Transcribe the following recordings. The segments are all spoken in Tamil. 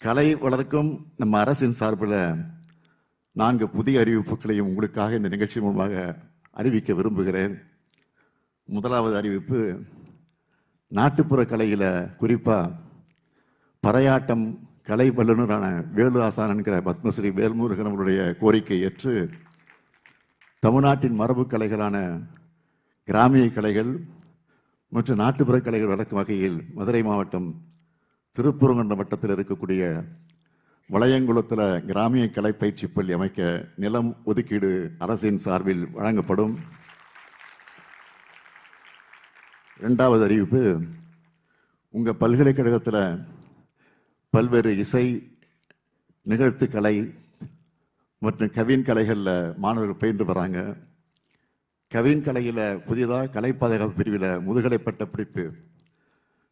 கலை வளர்க்கும் நம்ம அரசின் சார்பில் 4 புதிய அறிவிப்புகளையும் உங்களுக்காக இந்த நிகழ்ச்சி மூலமாக அறிவிக்க விரும்புகிறேன். முதலாவது அறிவிப்பு, நாட்டுப்புற கலையில் குறிப்பாக பறையாட்டம் கலை வல்லுநரான வேலு ஆசான் என்கிற பத்மஸ்ரீ வேல்முருகன் அவருடைய கோரிக்கை ஏற்று தமிழ்நாட்டின் மரபு கலைகளான கிராமிய கலைகள் மற்றும் நாட்டுப்புற கலைகள் வளர்க்கும் வகையில் மதுரை மாவட்டம் திருப்பூரங்குன்றம் வட்டத்தில் இருக்கக்கூடிய வளையங்குளத்தில் கிராமிய கலை பயிற்சி பள்ளி அமைக்க நிலம் ஒதுக்கீடு அரசின் சார்பில் வழங்கப்படும். இரண்டாவது அறிவிப்பு, உங்கள் பல்கலைக்கழகத்தில் பல்வேறு இசை நிகழ்த்து கலை மற்றும் கவின் கலைகளில் மாணவர்கள் பயின்று வராங்க. கவின் கலையில் புதிதாக கலை பாதுகாப்பு பிரிவில் முதுகலை பட்ட படிப்பு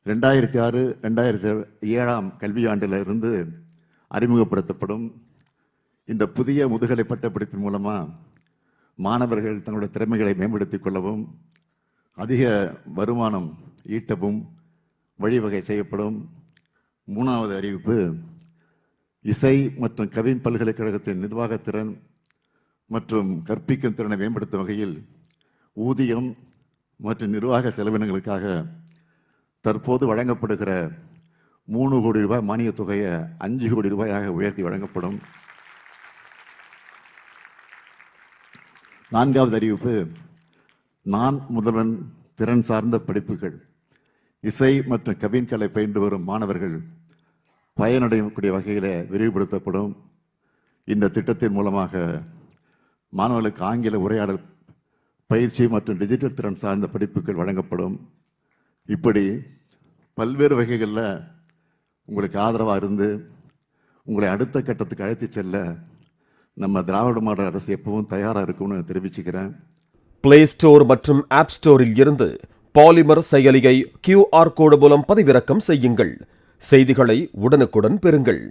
2006-2007 கல்வியாண்டில் இருந்து அறிமுகப்படுத்தப்படும். இந்த புதிய முதுகலை பட்ட படிப்பின் மூலமாக மாணவர்கள் தங்களுடைய திறமைகளை மேம்படுத்திக் கொள்ளவும் அதிக வருமானம் ஈட்டவும் வழிவகை செய்யப்படும். மூணாவது அறிவிப்பு, இசை மற்றும் கவின் பல்கலைக்கழகத்தின் நிர்வாகத்திறன் மற்றும் கற்பிக்கும் திறனை மேம்படுத்தும் வகையில் ஊதியம் மற்றும் நிர்வாக செலவினங்களுக்காக தற்போது வழங்கப்படுகிற 3 கோடி ரூபாய் மானியத் தொகையை 5 கோடி ரூபாயாக உயர்த்தி வழங்கப்படும். நான்காவது அறிவிப்பு, நான் முதல்வன் திறன் சார்ந்த படிப்புகள் இசை மற்றும் கவின் கலை பயின்று வரும் மாணவர்கள் பயனடையக்கூடிய வகையில் விரிவுபடுத்தப்படும். இந்த திட்டத்தின் மூலமாக மாணவர்களுக்கு ஆங்கில உரையாடல் பயிற்சி மற்றும் டிஜிட்டல் திறன் சார்ந்த படிப்புகள் வழங்கப்படும். இப்படி பல்வேறு வகைகளில் உங்களுக்கு ஆதரவாக இருந்து உங்களை அடுத்த கட்டத்துக்கு அழைத்து செல்ல நம்ம திராவிட மாடல் அரசு எப்பவும் தயாராக இருக்கும்னு தெரிவிச்சுக்கிறேன். பிளே ஸ்டோர் மற்றும் ஆப் ஸ்டோரில் இருந்து பாலிமர் செயலியை QR கோடு மூலம் பதிவிறக்கம் செய்யுங்கள். செய்திகளை உடனுக்குடன் பெறுங்கள்.